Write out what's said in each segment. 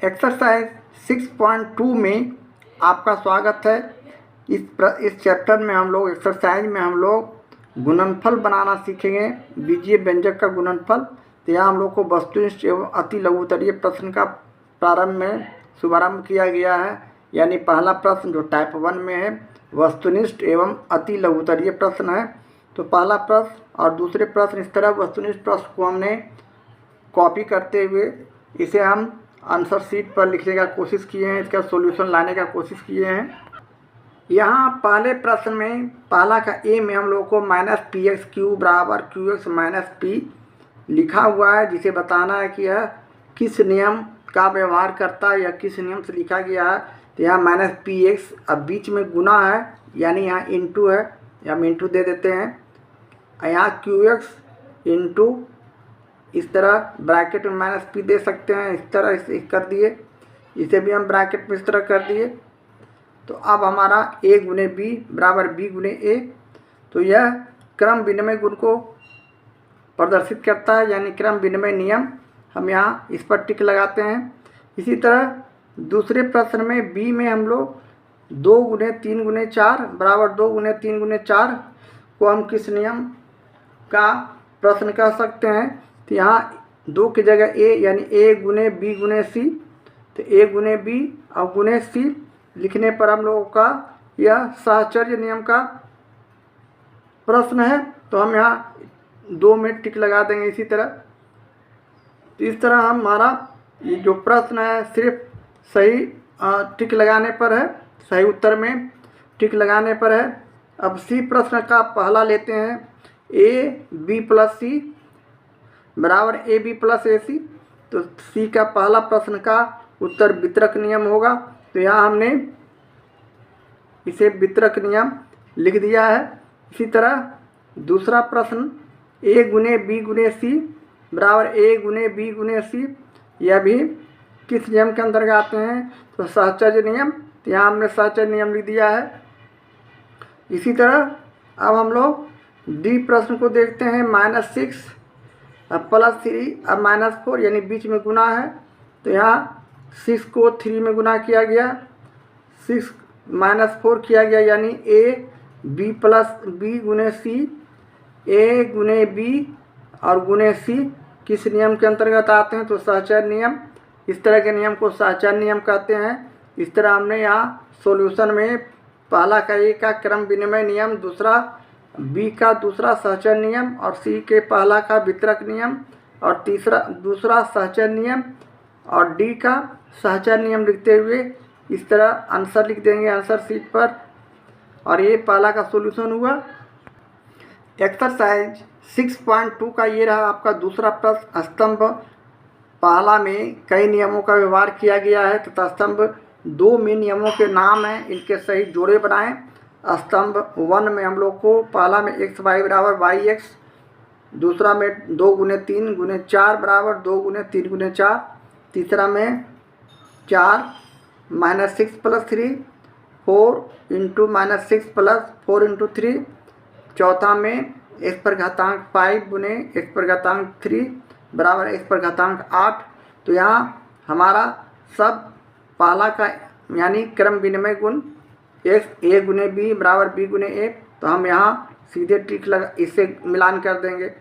Exercise 6.2 में आपका स्वागत है। इस चैप्टर में हम लोग एक्सरसाइज में हम लोग गुणनफल बनाना सीखेंगे, बीजीय व्यंजक का गुणनफल। तो यहाँ हम लोग को वस्तुनिष्ठ एवं अति लघुत्तरीय प्रश्न का प्रारंभ में शुभारंभ किया गया है। यानी पहला प्रश्न जो टाइप 1 में है वस्तुनिष्ठ एवं अति लघुत्तरीय प्रश्न है। तो पहला प्रश्न और दूसरे प्रश्न इस तरह वस्तुनिष्ठ प्रश्न को हमने कॉपी करते हुए इसे हम आंसर शीट पर लिखने का कोशिश किए हैं, इसका सॉल्यूशन लाने का कोशिश किए हैं। यहाँ पहले प्रश्न में पहला का ए में हम लोग को -px³ बराबर qx माइनस p लिखा हुआ है, जिसे बताना है कि यह किस नियम का व्यवहार करता है या किस नियम से लिखा गया है। तो यहाँ -px अब बीच में गुना है, यानी यहाँ इंटू है, हम इंटू दे देते हैं। यहाँ qx इंटू इस तरह ब्रैकेट में -p दे सकते हैं, इस तरह इसे कर दिए, इसे भी हम ब्रैकेट में इस तरह कर दिए। तो अब हमारा a गुने b बराबर b गुने a, तो यह क्रम विनिमय गुण को प्रदर्शित करता है, यानी क्रम विनिमय नियम। हम यहाँ इस पर टिक लगाते हैं। इसी तरह दूसरे प्रश्न में b में हम लोग 2 गुने 3 गुने 4 बराबर 2 गुने 3 गुने 4 को हम किस नियम का प्रश्न कर सकते हैं। तो यहाँ 2 की जगह a यानी a गुने b गुने c, तो a गुने b और गुने c लिखने पर हम लोगों का यह साहचर्य नियम का प्रश्न है। तो हम यहाँ 2 में टिक लगा देंगे इसी तरह। तो इस तरह हमारा ये जो प्रश्न है सिर्फ सही टिक लगाने पर है, सही उत्तर में टिक लगाने पर है। अब सी प्रश्न का पहला लेते हैं, a b प्लस c बराबर ए बी प्लस ए सी। तो सी का पहला प्रश्न का उत्तर वितरक नियम होगा। तो यहाँ हमने इसे वितरक नियम लिख दिया है। इसी तरह दूसरा प्रश्न ए गुने बी गुने सी बराबर ए गुने बी गुने सी, यह भी किस नियम के अंतर्गत आते हैं, तो साहचर्य नियम। तो यहाँ हमने साहचर्य नियम लिख दिया है। इसी तरह अब हम लोग डी प्रश्न को देखते हैं, -6 अब +3 अब -4 यानी बीच में गुना है। तो यहाँ 6 को 3 में गुना किया गया, 6 -4 किया गया, यानी a b प्लस b गुने c, a गुने b और गुने c किस नियम के अंतर्गत आते हैं, तो साहचर्य नियम। इस तरह के नियम को साहचर्य नियम कहते हैं। इस तरह हमने यहाँ सॉल्यूशन में पहला का a का क्रम विनिमय नियम, दूसरा b का दूसरा सहचर्य नियम और c के पहला का वितरक नियम और दूसरा सहचर्य नियम और d का सहचर्य नियम लिखते हुए इस तरह आंसर लिख देंगे आंसर शीट पर। और ये पहला का सॉल्यूशन हुआ। एक्सरसाइज 6.2 का ये रहा आपका दूसरा प्रश्न। स्तंभ पहला में कई नियमों का व्यवहार किया गया है तथा स्तंभ 2 में नियमों के नाम हैं, इनके सही जोड़े बनाएं। स्तंभ 1 में हम लोग को पहला में x y बराबर y x, दूसरा में 2 गुने 3 गुने 4 बराबर 2 गुने 3 गुने 4, तीसरा में 4 -6 प्लस 3 4 इंटू -6 प्लस 4 इंटू 3, चौथा में x पर घातांक 5 गुने x पर घातांक 3 बराबर x पर घातांक 8। तो यहाँ हमारा सब पहला का यानी क्रम विनिमय गुण x a गुने b बराबर b गुने a, तो हम यहाँ सीधे टिक लगा इससे मिलान कर देंगे।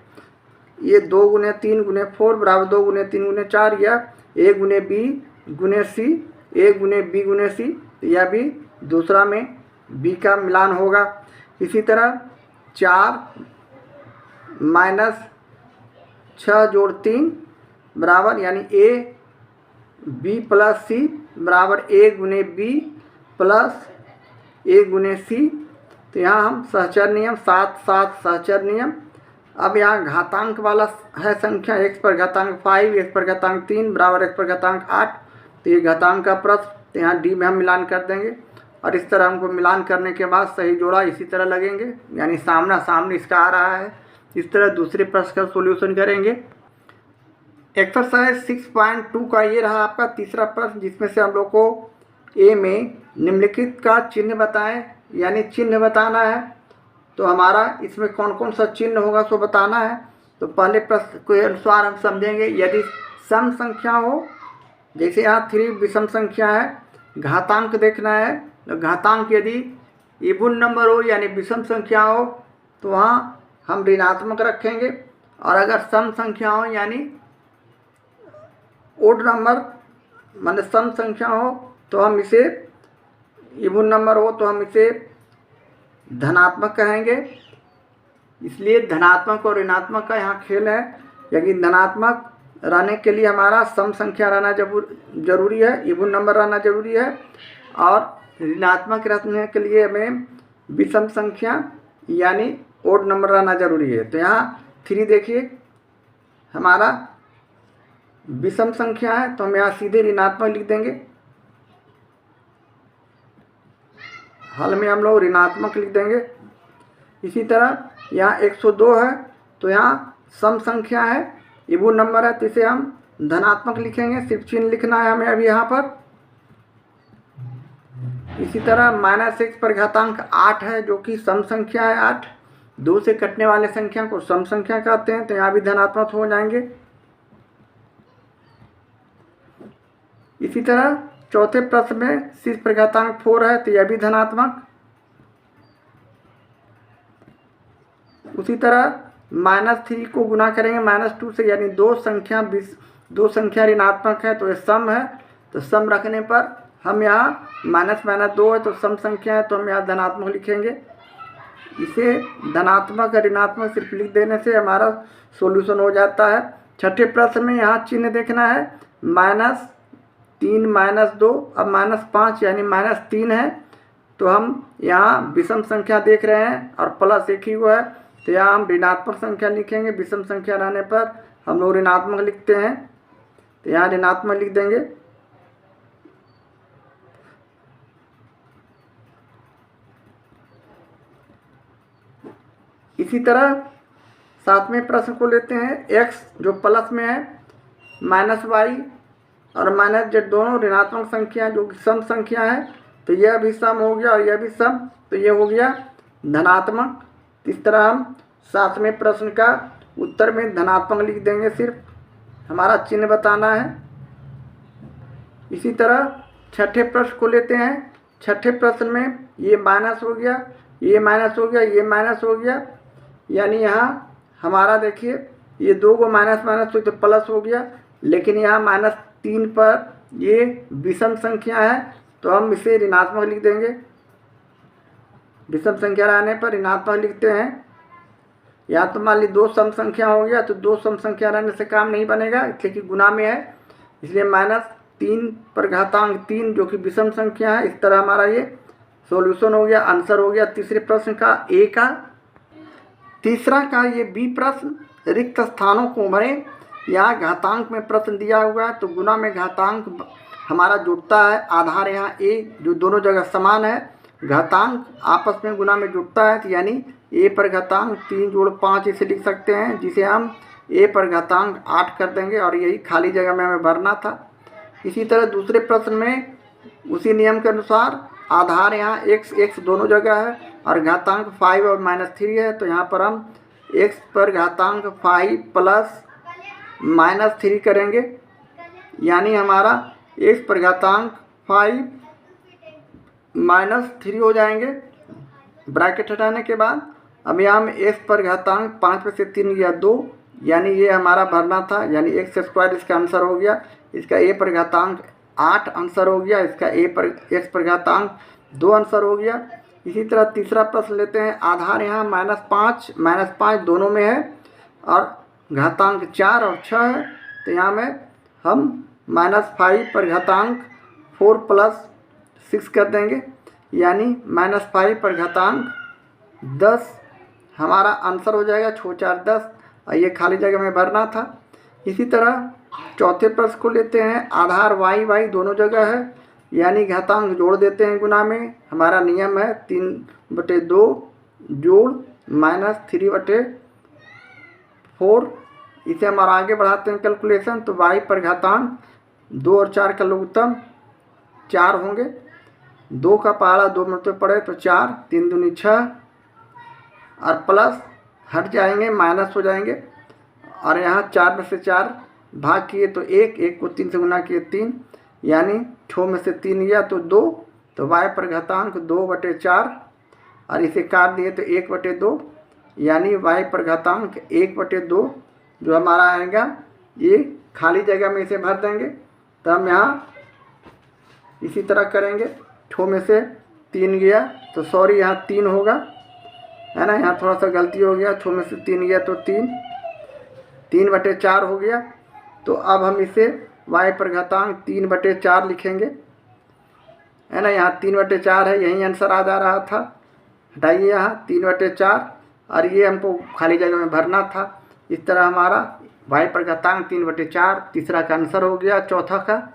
ये 2 गुने 3 गुने 4 बराबर 2 गुने 3 गुने 4, यह a गुने b गुने c, a गुने b गुने c, यह भी दूसरा में b का मिलान होगा। इसी तरह 4 -6 जोड़ 3 बराबर यानी a b प्लस c बराबर a गुने b प्लस a गुने c। तो यहाँ हम सहचर्य नियम 7 7 सहचर्य नियम। अब यहाँ घातांक वाला है संख्या x पर घातांक 5 x पर घातांक 3 बराबर x पर घातांक 8, तो ये घातांक का प्रश्न। तो यहाँ d में हम मिलान कर देंगे और इस तरह हमको मिलान करने के बाद सही जोड़ा इसी तरह लगेंगे, यानी सामना सामने इसका आ रहा है। इस तरह दूसरे प्रश्न का सॉल्यूशन करेंगे। एक्सरसाइज 6.2 का ये रहा आपका तीसरा प्रश्न, जिसमें से हम लोग को ए में निम्नलिखित का चिन्ह बताएं, यानी चिन्ह बताना है। तो हमारा इसमें कौन कौन सा चिन्ह होगा सो बताना है। तो पहले प्रश्न के अनुसार हम समझेंगे, यदि सम संख्या हो जैसे यहाँ 3 विषम संख्या है, घातांक देखना है तो घातांक यदि इवन नंबर हो यानी विषम संख्या हो तो वहाँ हम ऋणात्मक रखेंगे, और अगर सम संख्या हो यानी ओड नंबर मतलब सम संख्या हो तो हम इसे, इवन नंबर हो तो हम इसे धनात्मक कहेंगे। इसलिए धनात्मक और ऋणात्मक का यहाँ खेल है। यदि धनात्मक रहने के लिए हमारा सम संख्या रहना जरूरी है, इवन नंबर रहना जरूरी है, और ऋणात्मक रहने के लिए हमें विषम संख्या यानी ओड नंबर रहना जरूरी है। तो यहाँ 3 देखिए हमारा विषम संख्या है तो हम यहाँ सीधे ऋणात्मक लिख देंगे। हल में हम लोग ऋणात्मक लिख देंगे। इसी तरह यहाँ 102 है तो यहाँ सम संख्या है, इवन नंबर है तो इसे हम धनात्मक लिखेंगे, सिर्फ चिन्ह लिखना है हमें अभी यहाँ पर। इसी तरह -x पर घातांक 8 है जो कि सम संख्या है। 8 2 से कटने वाले संख्या को सम संख्या कहते हैं, तो यहाँ भी धनात्मक हो जाएंगे। इसी तरह चौथे प्रश्न में 6 पर घातांक 4 है तो यह भी धनात्मक। उसी तरह -3 को गुना करेंगे -2 से यानी दो संख्या ऋणात्मक है तो ये सम है, तो सम रखने पर हम यहाँ -2 है तो सम संख्या है तो हम यहाँ धनात्मक लिखेंगे। इसे धनात्मक ऋणात्मक सिर्फ लिख देने से हमारा सॉल्यूशन हो जाता है। छठे प्रश्न में यहाँ चिन्ह देखना है, -3 -2 अब -5 यानी -3 है तो हम यहाँ विषम संख्या देख रहे हैं और प्लस एक ही हुआ है तो यहाँ हम ऋणात्मक संख्या लिखेंगे। विषम संख्या रहने पर हम लोग ऋणात्मक लिखते हैं तो यहाँ ऋणात्मक लिख देंगे। इसी तरह 7वें प्रश्न को लेते हैं। x जो प्लस में है -y और -z दोनों ऋणात्मक संख्या जो कि सम संख्या है तो यह भी सम हो गया और यह भी सम, तो यह हो गया धनात्मक। इस तरह हम 7वें प्रश्न का उत्तर में धनात्मक लिख देंगे, सिर्फ हमारा चिन्ह बताना है। इसी तरह छठे प्रश्न को लेते हैं। छठे प्रश्न में ये माइनस हो गया, ये माइनस हो गया, ये माइनस हो गया, यानी यहाँ हमारा देखिए ये 2 को माइनस माइनस तो प्लस हो गया, लेकिन यहाँ -3 पर ये विषम संख्या है तो हम इसे ऋणात्मक लिख देंगे। विषम संख्या रहने पर ऋणात्मक लिखते हैं। या तो मान ली 2 सम संख्या हो गया तो 2 सम संख्या रहने से काम नहीं बनेगा, इसलिए कि गुना में है, इसलिए -3 पर घातांक 3 जो कि विषम संख्या है। इस तरह हमारा ये सॉल्यूशन हो गया, आंसर हो गया तीसरे प्रश्न का ए का। तीसरा का ये बी प्रश्न, रिक्त स्थानों को भरें। यहाँ घातांक में प्रश्न दिया हुआ है तो गुना में घातांक हमारा जुड़ता है। आधार यहाँ ए जो दोनों जगह समान है, घातांक आपस में गुना में जुड़ता है तो यानी ए पर घातांक 3 जोड़ 5 इसे लिख सकते हैं, जिसे हम ए पर घातांक 8 कर देंगे और यही खाली जगह में हमें भरना था। इसी तरह दूसरे प्रश्न में उसी नियम के अनुसार आधार यहाँ x दोनों जगह है और घातांक 5 और -3 है, तो यहाँ पर हम x पर घातांक 5 प्लस -3 करेंगे, यानी हमारा x पर घातांक 5 -3 हो जाएंगे। ब्रैकेट हटाने के बाद अब यहाँ हम x पर घातांक 5 में से 3 गया 2, यानी ये हमारा भरना था, यानी x² इसका आंसर हो गया। इसका a पर घातांक 8 आंसर हो गया, इसका x पर घातांक 2 आंसर हो गया। इसी तरह तीसरा प्रश्न लेते हैं। आधार यहाँ -5 दोनों में है और घातांक 4 और 6 है, तो यहाँ में हम -5 पर घातांक 4 प्लस 6 कर देंगे, यानी -5 पर घातांक 10 हमारा आंसर हो जाएगा। 6 4 10 और ये खाली जगह में भरना था। इसी तरह चौथे प्रश्न को लेते हैं। आधार y दोनों जगह है, यानी घातांक जोड़ देते हैं गुना में। हमारा नियम है 3/2 जोड़ -3/4। इसे हम आगे बढ़ाते हैं कैलकुलेशन, तो y पर घातांक 2 और 4 का लघुत्तम 4 होंगे। 2 का पहाड़ा 2 में पड़े तो 4, 3 दूनी 6 और प्लस हट जाएंगे, माइनस हो जाएंगे और यहाँ 4 में से 4 भाग किए तो 1 को 3 से गुना किए 3, यानी 6 में से 3 गया तो 2, तो y पर घातांक 2/4 और इसे काट दिए तो 1/2, यानी y पर घातांक 1/2 जो हमारा आएगा, ये खाली जगह में इसे भर देंगे। तो हम यहाँ इसी तरह करेंगे, 6 में से 3 गया तो सॉरी यहाँ 3 होगा, है ना, यहाँ थोड़ा सा गलती हो गया, 6 में से 3 गया तो 3/4 हो गया। तो अब हम इसे y पर घातांक 3/4 लिखेंगे, है ना, यहाँ 3/4 है, यही आंसर आ जा रहा था। हटाइए यहाँ 3/4 और ये हमको खाली जगह में भरना था। इस तरह हमारा y पर घातांक 3/4 तीसरा का आंसर हो गया, चौथा का।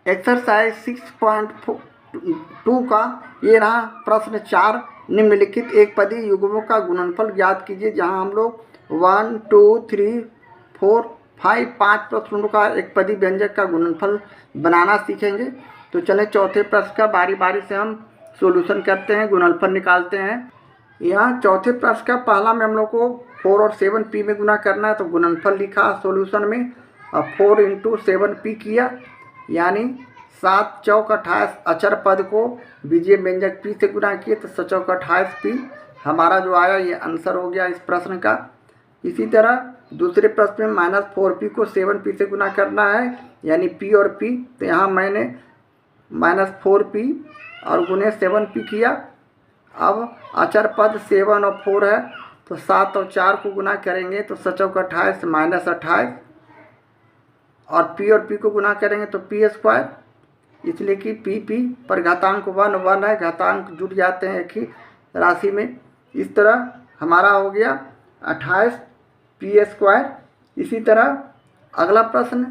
एक्सरसाइज 6.2 का ये रहा प्रश्न 4, निम्नलिखित एक पदी युग्मों का गुणनफल ज्ञात कीजिए। जहां हम लोग 1 2 3 4 5 प्रश्नों का एक पदी व्यंजक का गुणनफल बनाना सीखेंगे। तो चलें चौथे प्रश्न का बारी बारी से हम सॉल्यूशन करते हैं, गुणनफल निकालते हैं। यहाँ चौथे प्रश्न का पहला में हम लोग को 4 और 7p में गुना करना है, तो गुणनफल लिखा सॉल्यूशन में, और 4 × 7p किया, यानी 7 चौक 28 अचर पद को बीजीय व्यंजक p से गुना किए तो 7 चौक 28p हमारा जो आया ये आंसर हो गया इस प्रश्न का। इसी तरह दूसरे प्रश्न में -4p को 7p से गुना करना है, यानी p और p, तो यहाँ मैंने -4p और गुने 7p किया। अब अचर पद 7 और 4 है, तो 7 और 4 को गुना करेंगे तो 7 चौक 28 -28, और p और p को गुना करेंगे तो p², इसलिए कि p पर घातांक 1 है, घातांक जुड़ जाते हैं एक ही राशि में। इस तरह हमारा हो गया 28p²। इसी तरह अगला प्रश्न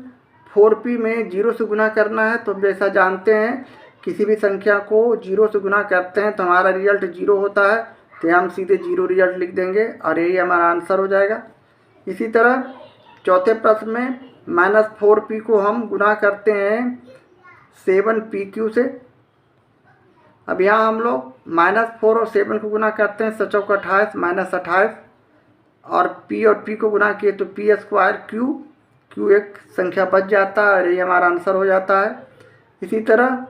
4p में 0 से गुना करना है, तो जैसा जानते हैं किसी भी संख्या को 0 से गुना करते हैं तो हमारा रिजल्ट 0 होता है, तो हम सीधे 0 रिजल्ट लिख देंगे और यही हमारा आंसर हो जाएगा। इसी तरह चौथे प्रश्न में -4p को हम गुना करते हैं 7pq से। अब यहाँ हम लोग -4 और 7 को गुना करते हैं 7 चौक 28 -28, और p और p को गुना किए तो p², q एक संख्या बच जाता है और ये हमारा आंसर हो जाता है। इसी तरह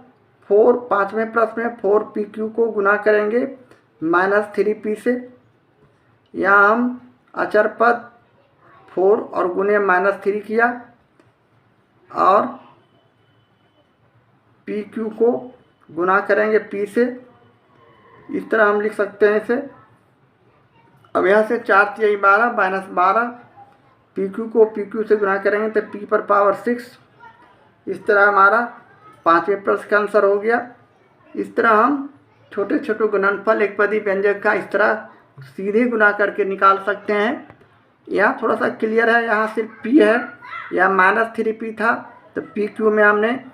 5वें प्रश्न में 4pq को गुना करेंगे -3p से। यहाँ हम अचर पद 4 और गुने -3 किया, और pq को गुना करेंगे p से। इस तरह हम लिख सकते हैं इसे। अब यहाँ से 4 × 12 -12, pq को pq से गुना करेंगे तो p⁻6। इस तरह हमारा 5वें प्रश्न का आंसर हो गया। इस तरह हम छोटे छोटे गुणनफल एक पदी व्यंजक का इस तरह सीधे गुना करके निकाल सकते हैं। यहाँ थोड़ा सा क्लियर है, यहाँ सिर्फ p है, यहाँ -3p था, तो pq में हमने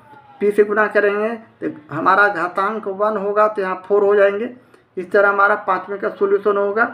p से गुना करेंगे तो हमारा घातांक 1 होगा, तो यहाँ 4 हो जाएंगे। इस तरह हमारा 5वें का सॉल्यूशन होगा।